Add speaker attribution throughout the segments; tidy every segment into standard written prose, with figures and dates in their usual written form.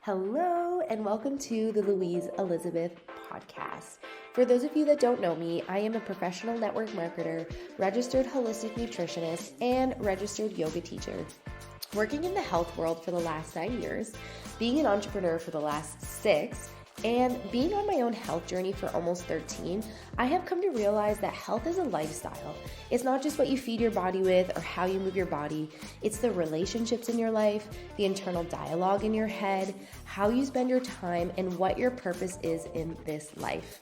Speaker 1: Hello, and welcome to the Louise Elizabeth podcast. For those of you that don't know me, I am a professional network marketer, registered holistic nutritionist, and registered yoga teacher. Working in the health world for the last 9 years, being an entrepreneur for the last 6, and being on my own health journey for almost 13, I have come to realize that health is a lifestyle. It's not just what you feed your body with or how you move your body. It's the relationships in your life, the internal dialogue in your head, how you spend your time, and what your purpose is in this life.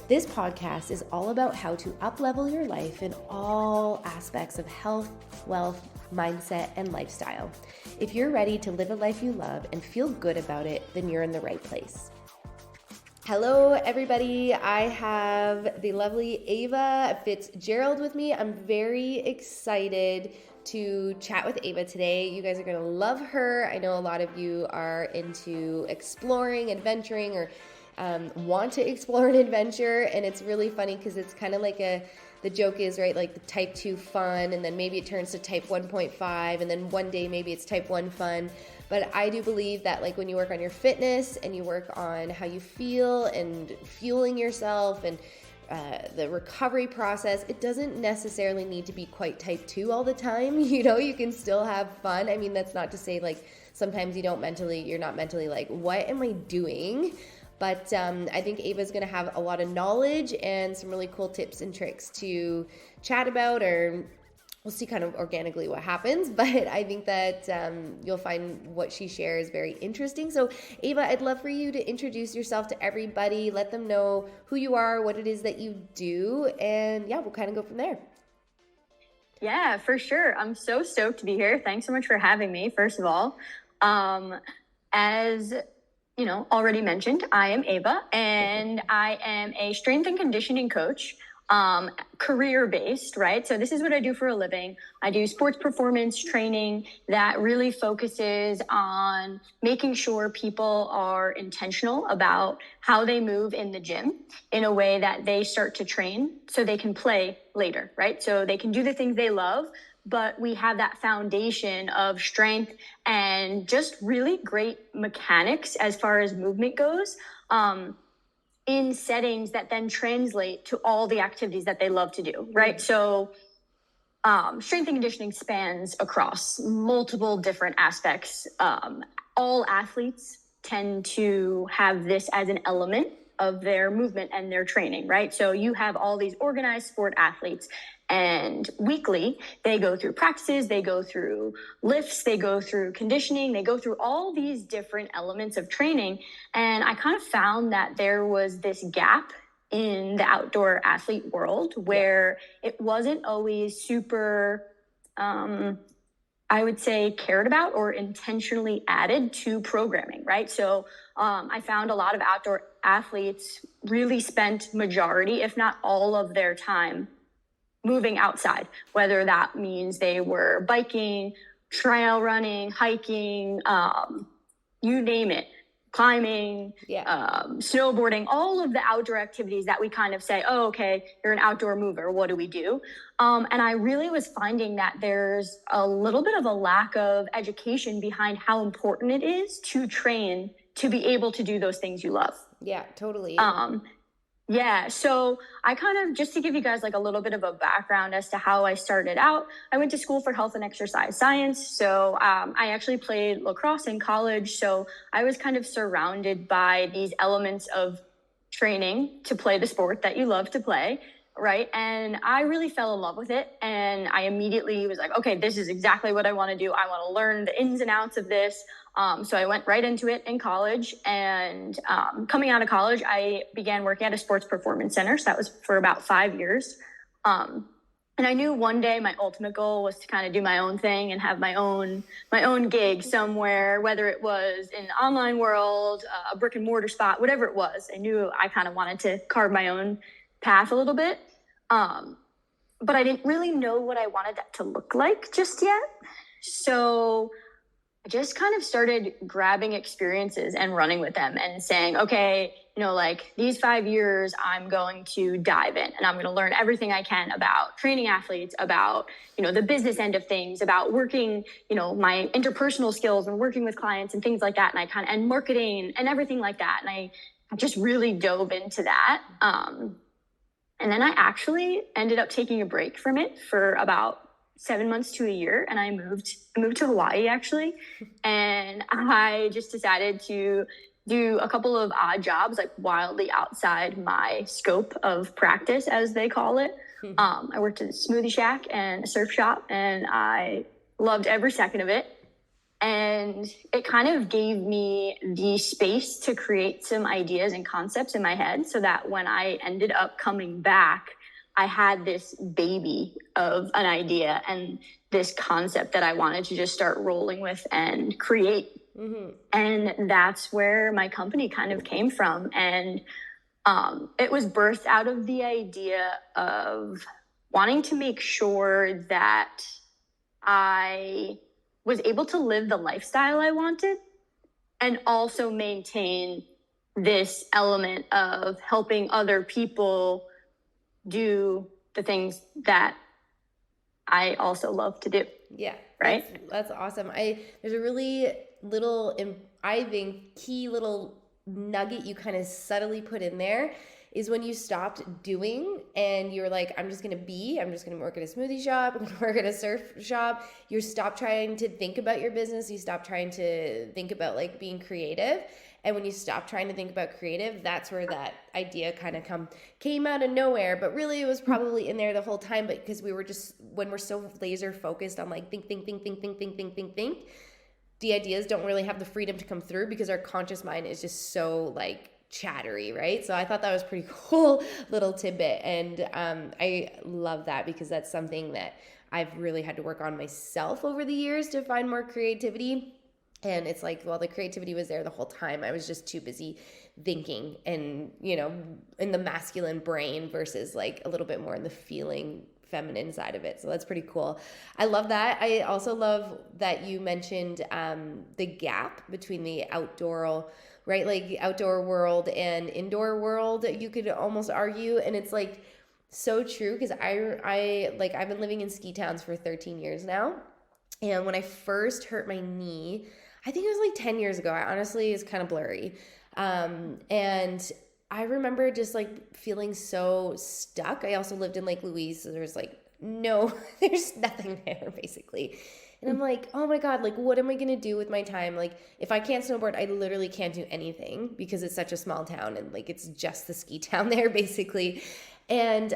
Speaker 1: This podcast is all about how to up-level your life in all aspects of health, wealth, mindset, and lifestyle. If you're ready to live a life you love and feel good about it, then you're in the right place. Hello, everybody. I have the lovely Ava Fitzgerald with me. I'm very excited to chat with Ava today. You guys are going to love her. I know a lot of you are into exploring, adventuring, or want to explore an adventure, and it's really funny because it's kind of like the joke is, right, like the type 2 fun, and then maybe it turns to type 1.5, and then one day maybe it's type 1 fun. But I do believe that like when you work on your fitness and you work on how you feel and fueling yourself and the recovery process, it doesn't necessarily need to be quite type 2 all the time. You know, you can still have fun. I mean, that's not to say like sometimes you're not mentally like, what am I doing? But I think Ava's going to have a lot of knowledge and some really cool tips and tricks to chat about, or we'll see kind of organically what happens. But I think that you'll find what she shares very interesting. So Ava, I'd love for you to introduce yourself to everybody, let them know who you are, what it is that you do, and yeah, we'll kind of go from there.
Speaker 2: Yeah, for sure. I'm so stoked to be here. Thanks so much for having me, first of all. As you know, already mentioned, I am Ava, and I am a strength and conditioning coach, career-based, right? So this is what I do for a living. I do sports performance training that really focuses on making sure people are intentional about how they move in the gym in a way that they start to train so they can play later, right? So they can do the things they love, but we have that foundation of strength and just really great mechanics as far as movement goes, in settings that then translate to all the activities that they love to do, right? So strength and conditioning spans across multiple different aspects. All athletes tend to have this as an element of their movement and their training, right? So you have all these organized sport athletes, and weekly they go through practices, they go through lifts, they go through conditioning, they go through all these different elements of training. And I kind of found that there was this gap in the outdoor athlete world where it wasn't always super, I would say, cared about or intentionally added to programming, right? So I found a lot of outdoor athletes really spent majority, if not all of their time moving outside, whether that means they were biking, trail running, hiking, you name it, climbing, snowboarding, all of the outdoor activities that we kind of say, oh, okay, you're an outdoor mover, what do we do? And I really was finding that there's a little bit of a lack of education behind how important it is to train to be able to do those things you love.
Speaker 1: Yeah, totally.
Speaker 2: Yeah, so I kind of, just to give you guys like a little bit of a background as to how I started out, I went to school for health and exercise science. So I actually played lacrosse in college. So I was kind of surrounded by these elements of training to play the sport that you love to play, right? And I really fell in love with it. And I immediately was like, okay, this is exactly what I want to do. I want to learn the ins and outs of this. So I went right into it in college, and coming out of college, I began working at a sports performance center. So that was for about 5 years. And I knew one day my ultimate goal was to kind of do my own thing and have my own gig somewhere, whether it was in the online world, a brick and mortar spot, whatever it was. I knew I kind of wanted to carve my own path a little bit. But I didn't really know what I wanted that to look like just yet. So I just kind of started grabbing experiences and running with them and saying, okay, like these 5 years, I'm going to dive in and I'm going to learn everything I can about training athletes, about, the business end of things, about working, my interpersonal skills and working with clients and things like that. And marketing and everything like that. And I just really dove into that. And then I actually ended up taking a break from it for about 7 months to a year, and I moved to Hawaii actually, and I just decided to do a couple of odd jobs, like wildly outside my scope of practice, as they call it. I worked at a smoothie shack and a surf shop, and I loved every second of it. And it kind of gave me the space to create some ideas and concepts in my head, so that when I ended up coming back, I had this baby of an idea and this concept that I wanted to just start rolling with and create. Mm-hmm. And that's where my company kind of came from. And it was birthed out of the idea of wanting to make sure that I was able to live the lifestyle I wanted and also maintain this element of helping other people do the things that I also love to do.
Speaker 1: Yeah.
Speaker 2: Right.
Speaker 1: That's awesome. There's a really little, I think, key little nugget you kind of subtly put in there is when you stopped doing and you're like, I'm just going to work at a smoothie shop, I'm going to work at a surf shop. You stop trying to think about your business. You stop trying to think about like being creative. And when you stop trying to think about creative, that's where that idea kind of came out of nowhere. But really it was probably in there the whole time, but because when we're so laser focused on like think, the ideas don't really have the freedom to come through because our conscious mind is just so like chattery, right? So I thought that was pretty cool little tidbit. And I love that because that's something that I've really had to work on myself over the years to find more creativity. And it's like, well, the creativity was there the whole time. I was just too busy thinking and, in the masculine brain versus like a little bit more in the feeling feminine side of it. So that's pretty cool. I love that. I also love that you mentioned the gap between the outdoor, right? Like outdoor world and indoor world, you could almost argue. And it's like so true because I've been living in ski towns for 13 years now. And when I first hurt my knee, I think it was like 10 years ago. I honestly is kind of blurry. And I remember just like feeling so stuck. I also lived in Lake Louise. So there's like, there's nothing there basically. And I'm like, oh my God, like what am I going to do with my time? Like if I can't snowboard, I literally can't do anything because it's such a small town and like it's just the ski town there basically. And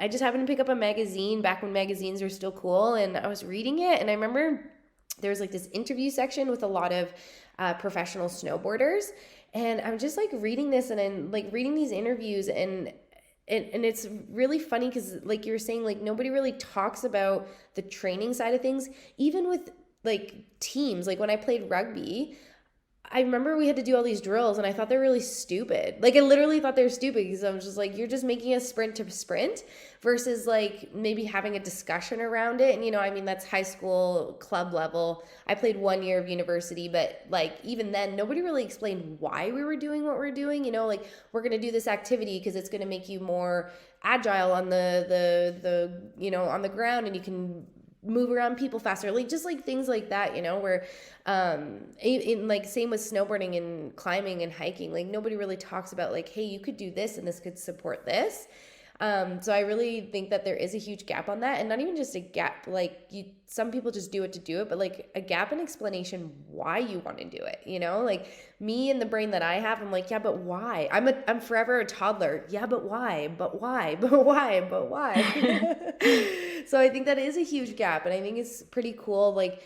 Speaker 1: I just happened to pick up a magazine back when magazines were still cool. And I was reading it and I remember there was like this interview section with a lot of professional snowboarders. And I'm just like reading this and I'm like reading these interviews and it's really funny because like you were saying, like nobody really talks about the training side of things, even with like teams. Like when I played rugby, I remember we had to do all these drills and I thought they're really stupid. Like I literally thought they were stupid because I was just like, you're just making a sprint to sprint versus like maybe having a discussion around it. And that's high school club level. I played 1 year of university, but like even then nobody really explained why we were doing what we're doing. Like we're going to do this activity because it's going to make you more agile on the on the ground and you can move around people faster, like just like things like that, where in like same with snowboarding and climbing and hiking, like nobody really talks about like, hey, you could do this and this could support this. So I really think that there is a huge gap on that, and not even just a gap, like some people just do it to do it, but like a gap in explanation why you want to do it, like me and the brain that I have, I'm like, yeah, but why? I'm forever a toddler. Yeah, but why? But why? But why? But why? So I think that is a huge gap, and I think it's pretty cool. Like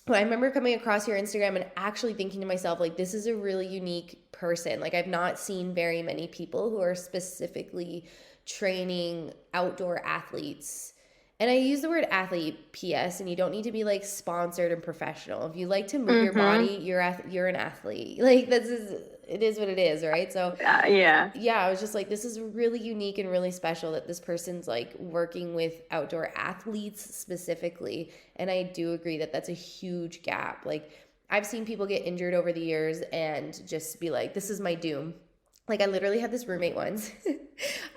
Speaker 1: I remember coming across your Instagram and actually thinking to myself, like, this is a really unique person. Like I've not seen very many people who are specifically training outdoor athletes. And I use the word athlete, PS, and you don't need to be like sponsored and professional. If you like to move your body, you're an athlete. Like it is what it is, right? So yeah, I was just like, this is really unique and really special that this person's like working with outdoor athletes specifically. And I do agree that that's a huge gap. Like I've seen people get injured over the years and just be like, this is my doom. Like, I literally had this roommate once.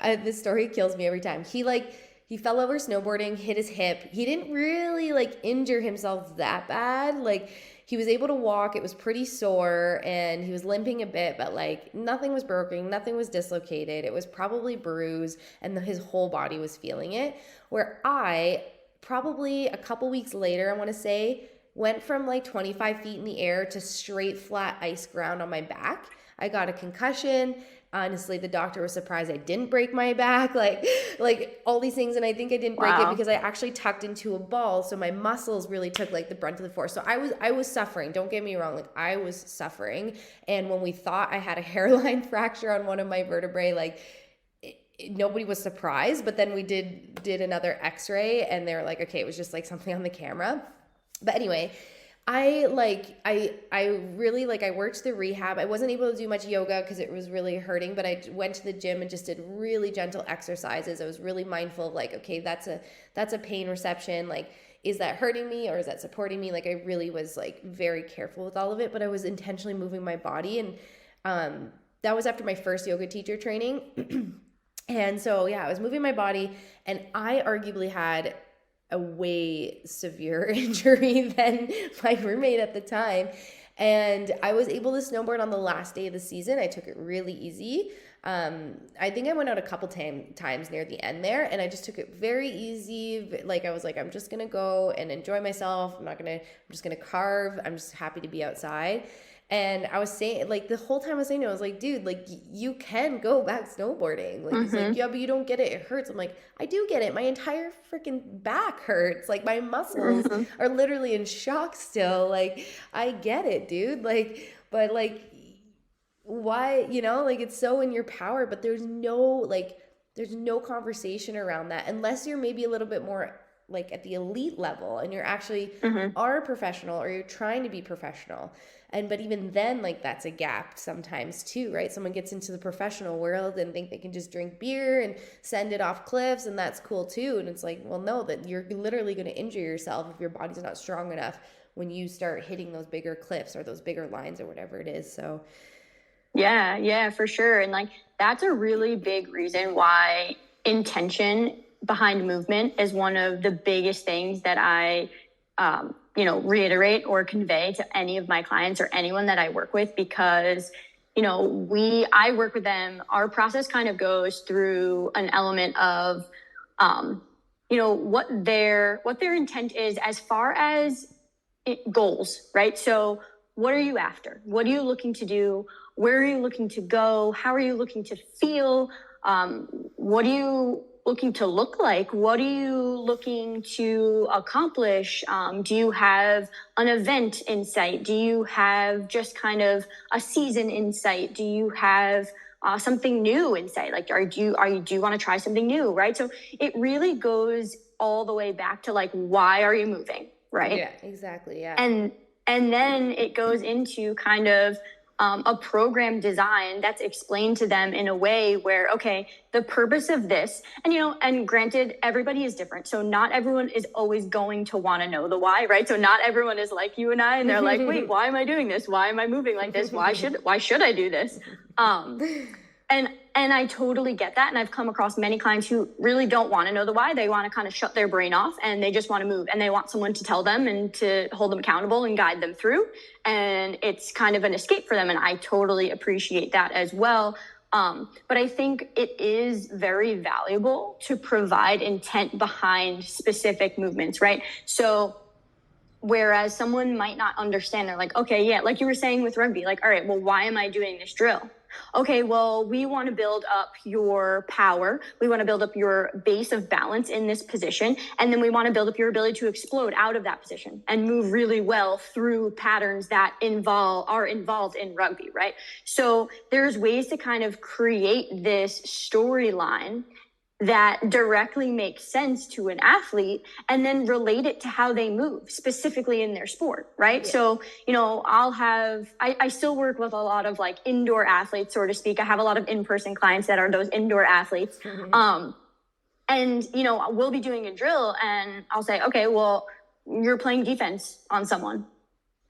Speaker 1: This story kills me every time. He fell over snowboarding, hit his hip. He didn't really like injure himself that bad. Like, he was able to walk. It was pretty sore and he was limping a bit, but like nothing was broken, nothing was dislocated. It was probably bruised and his whole body was feeling it. Where I probably a couple weeks later, I want to say, went from like 25 feet in the air to straight flat ice ground on my back. I got a concussion. Honestly, the doctor was surprised I didn't break my back, like all these things. And I think I didn't break it because I actually tucked into a ball. So my muscles really took like the brunt of the force. So I was suffering. Don't get me wrong. Like, I was suffering. And when we thought I had a hairline fracture on one of my vertebrae, like nobody was surprised. But then we did another x-ray and they were like, okay, it was just like something on the camera. But anyway, I really I worked the rehab. I wasn't able to do much yoga because it was really hurting, but I went to the gym and just did really gentle exercises. I was really mindful of like, okay, that's a pain reception. Like, is that hurting me or is that supporting me? Like, I really was like very careful with all of it, but I was intentionally moving my body. And that was after my first yoga teacher training. And so, yeah, I was moving my body and I arguably had a way severe injury than my roommate at the time. And I was able to snowboard on the last day of the season. I took it really easy. I think I went out a couple times near the end there and I just took it very easy. Like, I was like, I'm just going to go and enjoy myself. I'm just going to carve. I'm just happy to be outside. And I was saying, like, the whole time I was saying, I was like, dude, like, you can go back snowboarding. Like, he's like, yeah, but you don't get it. It hurts. I'm like, I do get it. My entire freaking back hurts. Like, my muscles are literally in shock still. Like, I get it, dude. Like, but like, why, like, it's so in your power, but there's no conversation around that unless you're maybe a little bit more like at the elite level and you're actually are a professional or you're trying to be professional. But even then, like, that's a gap sometimes too, right? Someone gets into the professional world and think they can just drink beer and send it off cliffs and that's cool too. And it's like, well, no, that you're literally going to injure yourself if your body's not strong enough when you start hitting those bigger cliffs or those bigger lines or whatever it is. So
Speaker 2: yeah, for sure. And like, that's a really big reason why intention behind movement is one of the biggest things that I, reiterate or convey to any of my clients or anyone that I work with, because, I work with them. Our process kind of goes through an element of, what their intent is as far as goals, right? So what are you after? What are you looking to do? Where are you looking to go? How are you looking to feel? What are you looking to look like? What are you looking to accomplish? Do you have an event in sight? Do you have just kind of a season in sight? Do you have something new in sight? Like, do you want to try something new, right? So it really goes all the way back to like, why are you moving, right?
Speaker 1: Yeah, exactly. Yeah.
Speaker 2: And then it goes into kind of a program design that's explained to them in a way where, okay, the purpose of this, and granted, everybody is different. So not everyone is always going to want to know the why, right? So not everyone is like you and I, and they're like, wait, why am I doing this? Why am I moving like this? Why should I do this? And I totally get that. And I've come across many clients who really don't want to know the why. They want to kind of shut their brain off and they just want to move and they want someone to tell them and to hold them accountable and guide them through. And it's kind of an escape for them. And I totally appreciate that as well. But I think it is very valuable to provide intent behind specific movements, right? So whereas someone might not understand, they're like, okay, yeah, like you were saying with rugby, like, all right, well, why am I doing this drill? Okay, well, we want to build up your power. We want to build up your base of balance in this position. And then we want to build up your ability to explode out of that position and move really well through patterns that are involved in rugby, right? So there's ways to kind of create this storyline that directly makes sense to an athlete and then relate it to how they move specifically in their sport, right? Yeah. So, I still work with a lot of like indoor athletes, so to speak. I have a lot of in-person clients that are those indoor athletes. Mm-hmm. And we'll be doing a drill and I'll say, okay, well, you're playing defense on someone.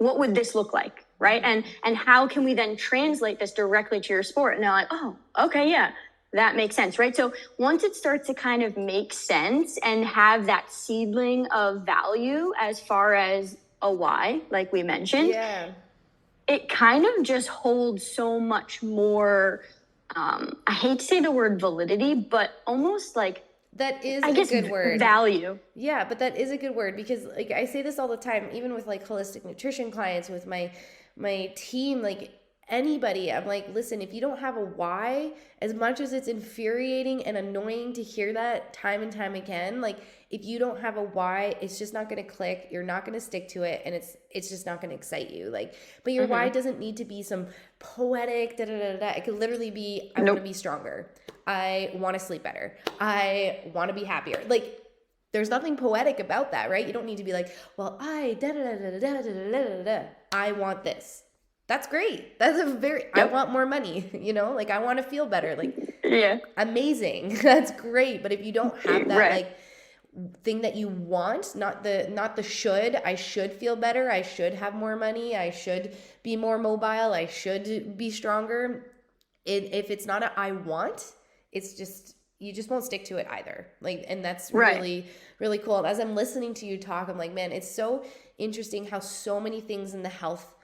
Speaker 2: what would this look like, right? And how can we then translate this directly to your sport? And they're like, oh, okay, yeah, that makes sense, right? So once it starts to kind of make sense and have that seedling of value as far as a why, like we mentioned, it kind of just holds so much more, I hate to say the word validity, but almost like,
Speaker 1: that is
Speaker 2: I guess,
Speaker 1: a good word.
Speaker 2: Value.
Speaker 1: Yeah, but that is a good word, because like I say this all the time, even with like holistic nutrition clients, with my team, like anybody, I'm like, listen, if you don't have a why, as much as it's infuriating and annoying to hear that time and time again, like if you don't have a why, it's just not going to click. You're not going to stick to it, and it's just not going to excite you. Like, but your why doesn't need to be some poetic da da da da. It could literally be, I want to be stronger. I want to sleep better. I want to be happier. Like, there's nothing poetic about that, right? You don't need to be like, well, I da da da da da da da da da. I want this. That's great. That's a very, I want more money, you know, like I want to feel better. Like, amazing. That's great. But if you don't have that like thing that you want, not the should, I should feel better. I should have more money. I should be more mobile. I should be stronger. If it's not a I want, it's just, you just won't stick to it either. Like, and that's really, really cool. And as I'm listening to you talk, I'm like, man, it's so interesting how so many things in the health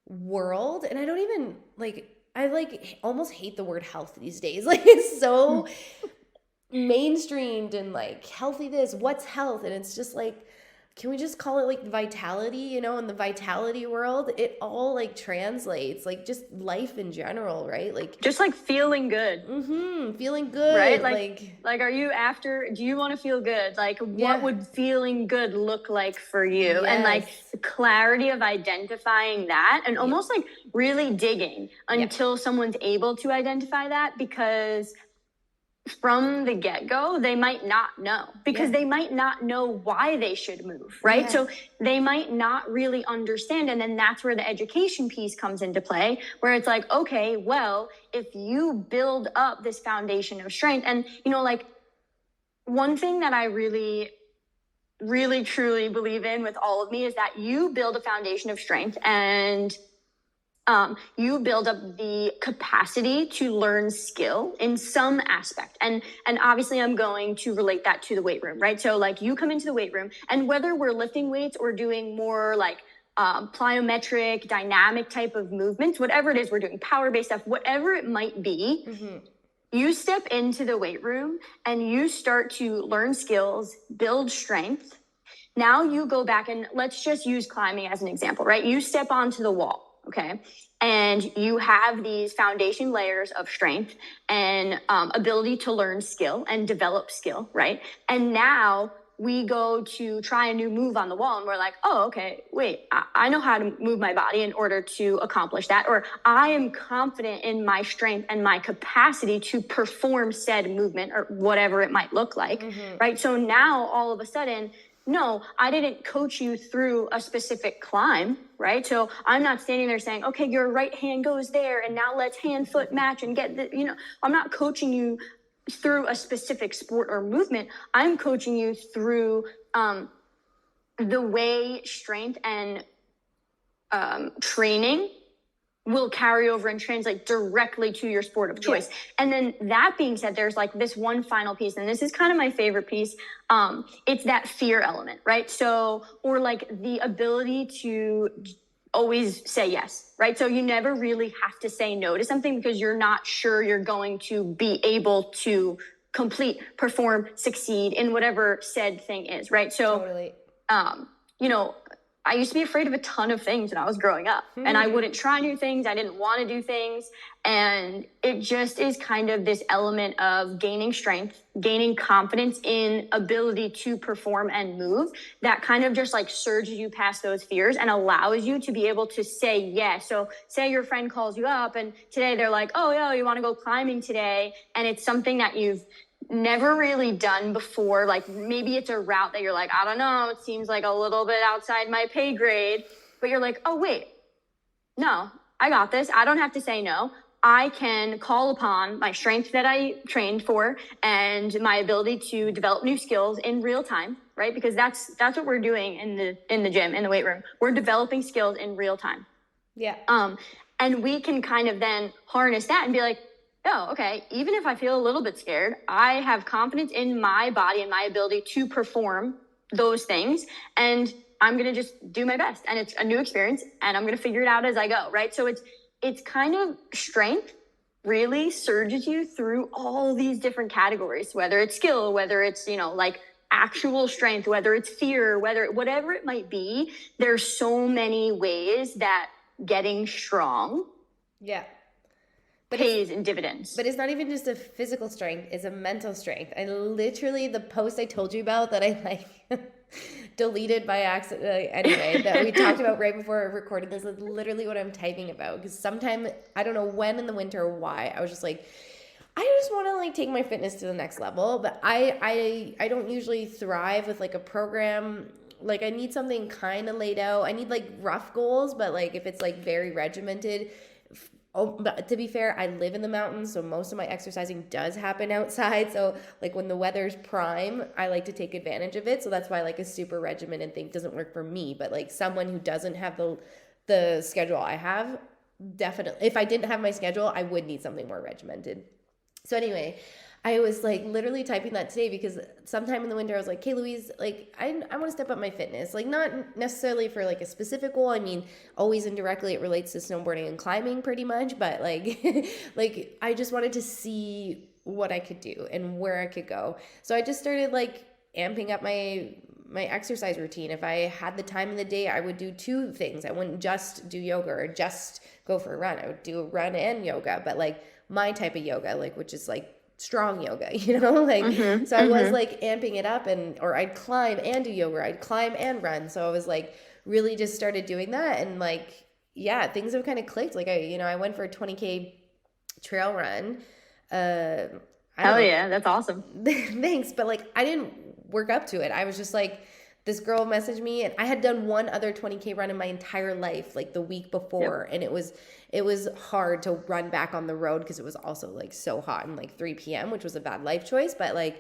Speaker 1: world, and I don't even like, I like almost hate the word health these days. Like, it's so mainstreamed and like healthy this, what's health? And it's just like, can we just call it like vitality, you know? In the vitality world, it all like translates, like just life in general, right? Like
Speaker 2: just like feeling good.
Speaker 1: Feeling good.
Speaker 2: Right? Like are you do you want to feel good? Like what would feeling good look like for you? And like the clarity of identifying that, and almost like really digging until someone's able to identify that, because from the get-go, they might not know, because they might not know why they should move, right? So they might not really understand. And then that's where the education piece comes into play, where it's like, okay, well, if you build up this foundation of strength, and, you know, like one thing that I really, really, truly believe in with all of me is that you build a foundation of strength, and you build up the capacity to learn skill in some aspect. And obviously I'm going to relate that to the weight room, right? So like you come into the weight room, and whether we're lifting weights or doing more like plyometric, dynamic type of movements, whatever it is, we're doing power-based stuff, whatever it might be, you step into the weight room and you start to learn skills, build strength. Now you go back, and let's just use climbing as an example, right? You step onto the wall. Okay. And you have these foundation layers of strength and ability to learn skill and develop skill, right? And now we go to try a new move on the wall, and we're like, oh, okay, wait, I know how to move my body in order to accomplish that. Or I am confident in my strength and my capacity to perform said movement, or whatever it might look like, right? So now all of a sudden, no, I didn't coach you through a specific climb, right? So I'm not standing there saying, okay, your right hand goes there, and now let's hand foot match and get the, you know, I'm not coaching you through a specific sport or movement. I'm coaching you through the way strength and training will carry over and translate directly to your sport of choice. And then that being said, there's like this one final piece, and this is kind of my favorite piece. It's that fear element, right? So, or like the ability to always say yes, right? So you never really have to say no to something because you're not sure you're going to be able to complete, perform, succeed in whatever said thing is, right? So, you know, I used to be afraid of a ton of things when I was growing up, and I wouldn't try new things. I didn't want to do things. And it just is kind of this element of gaining strength, gaining confidence in ability to perform and move that kind of just like surges you past those fears and allows you to be able to say yes. So say your friend calls you up and today they're like, oh, yeah, you want to go climbing today? And it's something that you've never really done before. Like maybe it's a route that you're like, I don't know, it seems like a little bit outside my pay grade, but you're like, oh wait, no, I got this. I don't have to say no. I can call upon my strength that I trained for and my ability to develop new skills in real time, right? Because that's what we're doing in the gym, in the weight room. We're developing skills in real time.
Speaker 1: Yeah.
Speaker 2: And we can kind of then harness that and be like, oh, okay, even if I feel a little bit scared, I have confidence in my body and my ability to perform those things. And I'm going to just do my best. And it's a new experience and I'm going to figure it out as I go. Right. So it's kind of strength really surges you through all these different categories, whether it's skill, whether it's, like actual strength, whether it's fear, whatever it might be. There's so many ways that getting strong pays in dividends.
Speaker 1: But it's not even just a physical strength, it's a mental strength. I literally, the post I told you about that I deleted by accident, anyway, that we talked about right before I recorded this, is literally what I'm typing about. Because sometime, I don't know when in the winter or why, I was just like, I just want to take my fitness to the next level. But I don't usually thrive with a program. I need something kind of laid out. I need rough goals, but if it's very regimented. Oh, but to be fair, I live in the mountains, so most of my exercising does happen outside. So when the weather's prime, I like to take advantage of it. So that's why a super regimented thing doesn't work for me. But someone who doesn't have the schedule I have, definitely, if I didn't have my schedule, I would need something more regimented. So anyway, I was literally typing that today because sometime in the winter I was like, hey Louise, I want to step up my fitness. Not necessarily for a specific goal. I mean, always indirectly it relates to snowboarding and climbing pretty much, but I just wanted to see what I could do and where I could go. So I just started amping up my exercise routine. If I had the time in the day, I would do two things. I wouldn't just do yoga or just go for a run. I would do a run and yoga, but my type of yoga, which is strong yoga, so I was amping it up or I'd climb and do yoga, I'd climb and run. So I was really just started doing that. And things have kind of clicked. I went for a 20K trail run.
Speaker 2: Hell yeah. That's awesome.
Speaker 1: Thanks. But I didn't work up to it. I was just this girl messaged me and I had done one other 20K run in my entire life, the week before. Yep. And it was hard to run back on the road because it was also so hot and 3 p.m., which was a bad life choice. But then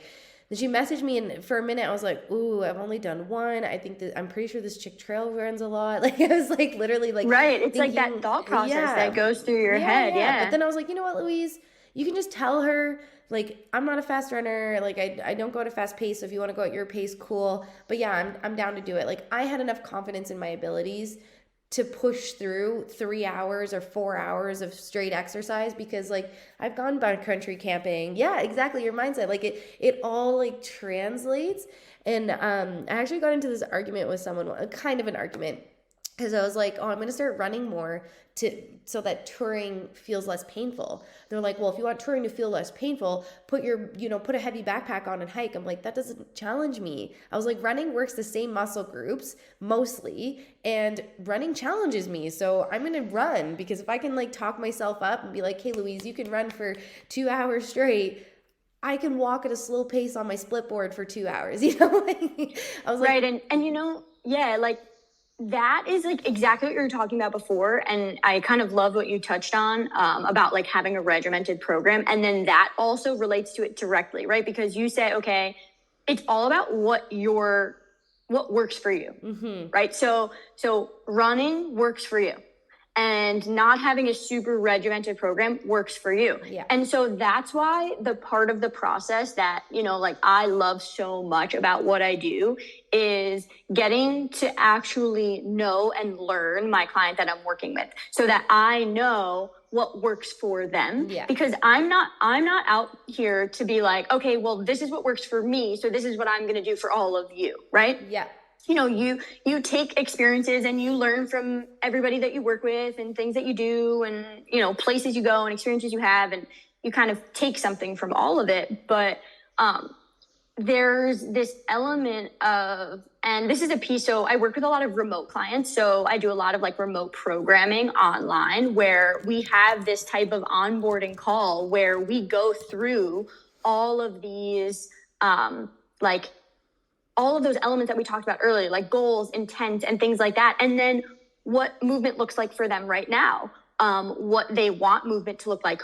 Speaker 1: she messaged me and for a minute I was ooh, I've only done one. I think that I'm pretty sure this chick trail runs a lot. I was literally
Speaker 2: right. It's thinking, that thought process that goes through your head. Yeah.
Speaker 1: But then I was you know what, Louise, you can just tell her, I'm not a fast runner. I don't go at a fast pace. So if you want to go at your pace, cool. But yeah, I'm down to do it. I had enough confidence in my abilities to push through 3 hours or 4 hours of straight exercise because I've gone backcountry camping. Yeah, exactly. Your mindset, it all translates. And I actually got into this argument with someone, kind of an argument, because I was oh, I'm going to start running more so that touring feels less painful. They're well, if you want touring to feel less painful, put a heavy backpack on and hike. I'm that doesn't challenge me. I was running works the same muscle groups mostly, and running challenges me. So I'm going to run because if I can talk myself up and be hey, Louise, you can run for 2 hours straight, I can walk at a slow pace on my split board for 2 hours. I was
Speaker 2: right. And yeah, that is exactly what you were talking about before. And I kind of love what you touched on about having a regimented program. And then that also relates to it directly, right? Because you say, okay, it's all about what works for you, right? So running works for you. And not having a super regimented program works for you.
Speaker 1: Yeah.
Speaker 2: And so that's why the part of the process that, I love so much about what I do is getting to actually know and learn my client that I'm working with so that I know what works for them.
Speaker 1: Yeah.
Speaker 2: Because I'm not out here to be okay, well, this is what works for me, so this is what I'm going to do for all of you, right?
Speaker 1: Yeah.
Speaker 2: You take experiences and you learn from everybody that you work with and things that you do and, places you go and experiences you have, and you kind of take something from all of it. But there's this element of, and this is a piece, so I work with a lot of remote clients. So I do a lot of remote programming online where we have this type of onboarding call where we go through all of these, all of those elements that we talked about earlier, goals, intent, and things like that. And then what movement looks like for them right now. what they want movement to look like,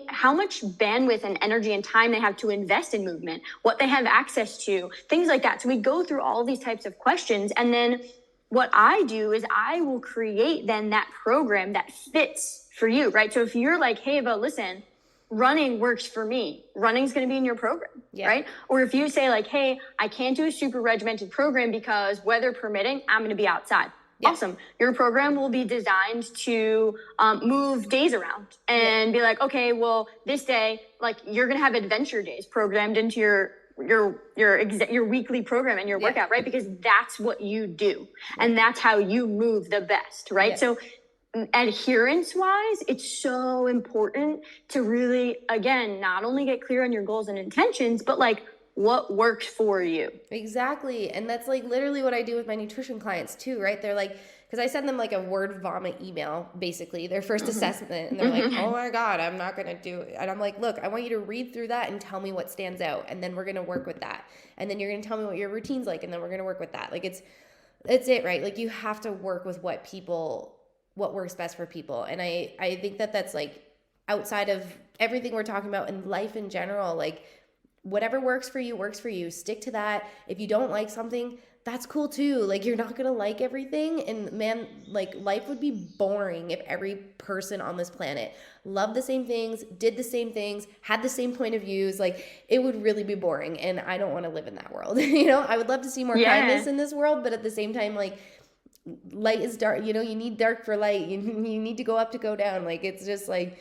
Speaker 2: how much bandwidth and energy and time they have to invest in movement, what they have access to, things like that. So we go through all these types of questions. And then what I do is I will create then that program that fits for you, right? So if you're like, hey, Ava, listen, running works for me. Running's going to be in your program, right? Or if you say like, hey, I can't do a super regimented program because weather permitting, I'm going to be outside. Yeah. Awesome. Your program will be designed to move days around and be like, okay, well, this day, like you're going to have adventure days programmed into your weekly program and your workout, right? Because that's what you do. And that's how you move the best, right? Yeah. So adherence wise, it's so important to really, again, not only get clear on your goals and intentions, but like what works for you.
Speaker 1: Exactly. And that's like literally what I do with my nutrition clients too, right? They're like, because I send them like a word vomit email, basically their first assessment, and they're like, oh my God, I'm not going to do it. And I'm like, look, I want you to read through that and tell me what stands out. And then we're going to work with that. And then you're going to tell me what your routine's like. And then we're going to work with that. Like it's it, right? Like you have to work with what works best for people. And I think that that's like outside of everything we're talking about in life in general, like whatever works for you, stick to that. If you don't like something, that's cool too. Like you're not going to like everything. And man, like life would be boring if every person on this planet loved the same things, did the same things, had the same point of views. Like it would really be boring. And I don't want to live in that world. I would love to see more kindness in this world, but at the same time, like light is dark, you need dark for light. You need to go up to go down. Like it's just like,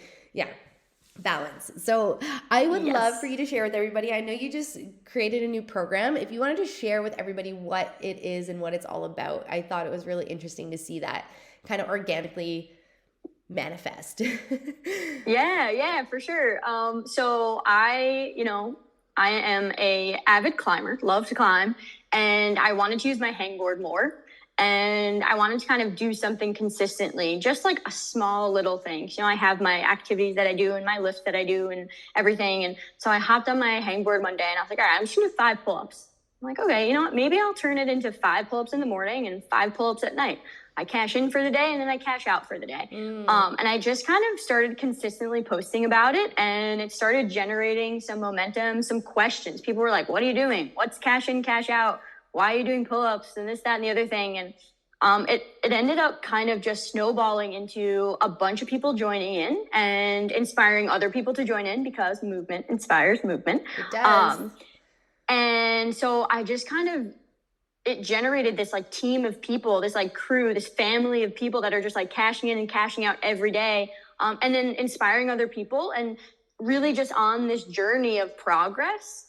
Speaker 1: balance. So I would love for you to share with everybody. I know you just created a new program. If you wanted to share with everybody what it is and what it's all about, I thought it was really interesting to see that kind of organically manifest.
Speaker 2: Yeah, for sure. So I am a avid climber, love to climb, and I wanted to use my hangboard more. And I wanted to kind of do something consistently, just like a small little thing. I have my activities that I do and my lifts that I do and everything. And so I hopped on my hangboard one day and I was like, all right, I'm just gonna do 5 pull-ups. I'm like, okay, you know what? Maybe I'll turn it into 5 pull-ups in the morning and 5 pull-ups at night. I cash in for the day and then I cash out for the day. And I just kind of started consistently posting about it, and it started generating some momentum, some questions. People were like, what are you doing? What's cash in, cash out? Why are you doing pull-ups and this, that, and the other thing? And it ended up kind of just snowballing into a bunch of people joining in and inspiring other people to join in, because movement inspires movement.
Speaker 1: It does.
Speaker 2: And so I just it generated this like team of people, this like crew, this family of people that are just like cashing in and cashing out every day, and then inspiring other people, and really just on this journey of progress.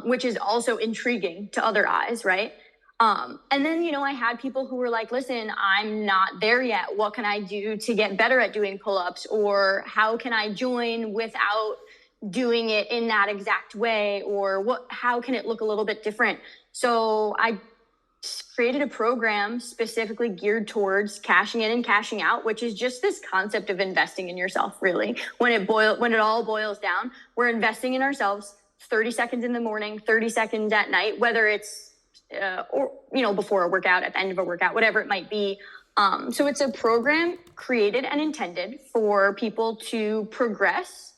Speaker 2: Which is also intriguing to other eyes, right? And then, I had people who were like, listen, I'm not there yet. What can I do to get better at doing pull-ups? Or how can I join without doing it in that exact way? Or how can it look a little bit different? So I created a program specifically geared towards cashing in and cashing out, which is just this concept of investing in yourself, really. When it all boils down, we're investing in ourselves 30 seconds in the morning, 30 seconds at night, whether it's, before a workout, at the end of a workout, whatever it might be. So it's a program created and intended for people to progress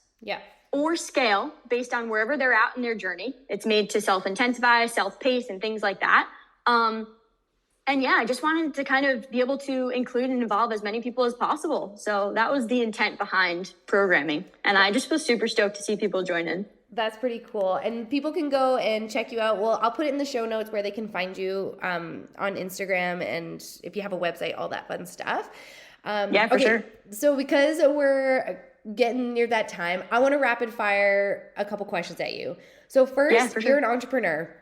Speaker 2: or scale based on wherever they're at in their journey. It's made to self-intensify, self-pace, and things like that. I just wanted to kind of be able to include and involve as many people as possible. So that was the intent behind programming. And I just was super stoked to see people join in.
Speaker 1: That's pretty cool. And people can go and check you out. Well, I'll put it in the show notes where they can find you on Instagram, and if you have a website, all that fun stuff.
Speaker 2: For sure.
Speaker 1: So because we're getting near that time, I want to rapid fire a couple questions at you. So first, you're an entrepreneur.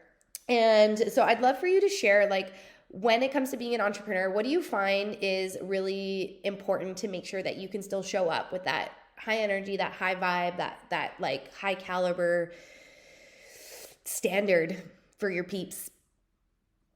Speaker 1: And so I'd love for you to share, like, when it comes to being an entrepreneur, what do you find is really important to make sure that you can still show up with that high energy, that high vibe, that like high caliber standard for your peeps?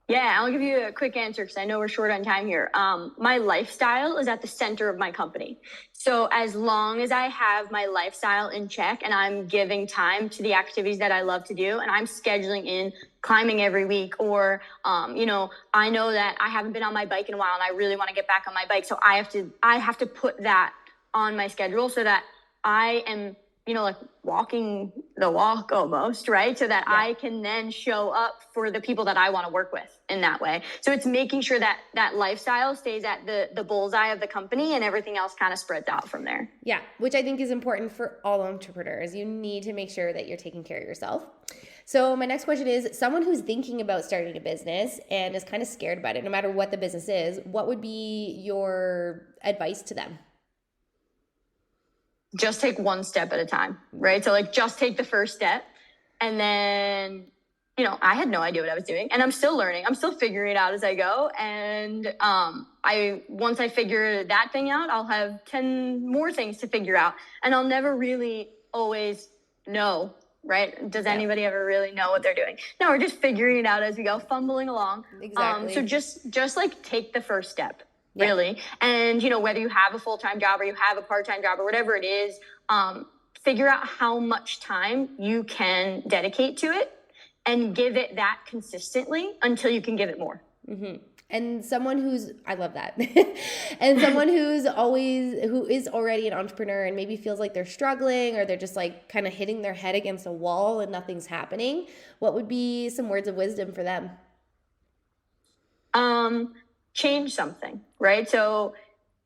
Speaker 2: Yeah, I'll give you a quick answer because I know we're short on time here. My lifestyle is at the center of my company. So as long as I have my lifestyle in check and I'm giving time to the activities that I love to do, and I'm scheduling in climbing every week, or, you know, I know that I haven't been on my bike in a while and I really want to get back on my bike. So I have to put that on my schedule so that I am, you know, like walking the walk almost, right? So that I can then show up for the people that I want to work with in that way. So it's making sure that that lifestyle stays at the bullseye of the company, and everything else kind of spreads out from there.
Speaker 1: Yeah, which I think is important for all entrepreneurs. You need to make sure that you're taking care of yourself. So my next question is, someone who's thinking about starting a business and is kind of scared about it, no matter what the business is, what would be your advice to them?
Speaker 2: Just take one step at a time, right? So like just take the first step, and then, you know, I had no idea what I was doing, and I'm still learning. I'm still figuring it out as I go. And once I figure that thing out, I'll have 10 more things to figure out, and I'll never really always know, right? Does anybody ever really know what they're doing? No, we're just figuring it out as we go, fumbling along.
Speaker 1: Exactly.
Speaker 2: So just like take the first step. Really. And, you know, whether you have a full-time job or you have a part-time job or whatever it is, figure out how much time you can dedicate to it and give it that consistently until you can give it more.
Speaker 1: Mm-hmm. And someone who's, I love that. And someone who is already an entrepreneur and maybe feels like they're struggling, or they're just like kind of hitting their head against a wall and nothing's happening, what would be some words of wisdom for them?
Speaker 2: Change something, right? So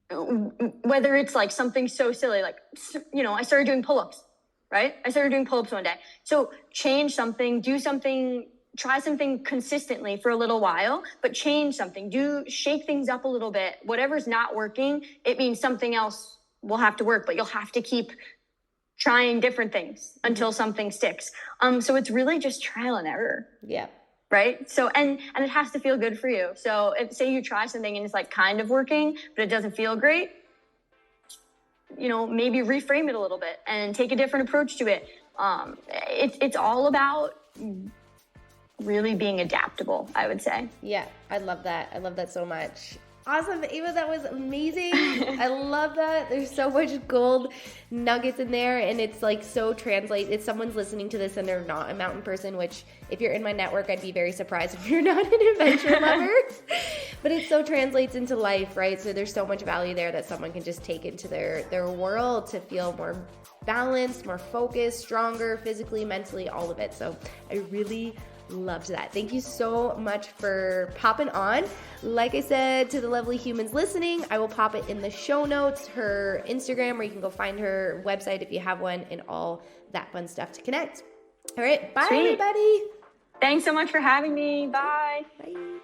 Speaker 2: whether it's like something so silly, like, you know, I started doing pull-ups, right? I started doing pull-ups one day. So change something, do something, try something consistently for a little while, but change something, shake things up a little bit. Whatever's not working, it means something else will have to work, but you'll have to keep trying different things until something sticks. So it's really just trial and error.
Speaker 1: Yeah.
Speaker 2: Right. So, and it has to feel good for you. So if, say you try something and it's like kind of working, but it doesn't feel great, you know, maybe reframe it a little bit and take a different approach to it. It's all about really being adaptable, I would say.
Speaker 1: Yeah. I love that. I love that so much. Awesome, Ava, that was amazing. I love that. There's so much gold nuggets in there, and it's like so translate. If someone's listening to this and they're not a mountain person, which if you're in my network, I'd be very surprised if you're not an adventure lover. But it so translates into life, right? So there's so much value there that someone can just take into their world to feel more balanced, more focused, stronger, physically, mentally, all of it. So I really loved that. Thank you so much for popping on. Like I said to the lovely humans listening, I will pop it in the show notes, her Instagram, where you can go find her website if you have one, and all that fun stuff to connect. All right. Bye, everybody.
Speaker 2: Thanks so much for having me. Bye.
Speaker 1: Bye.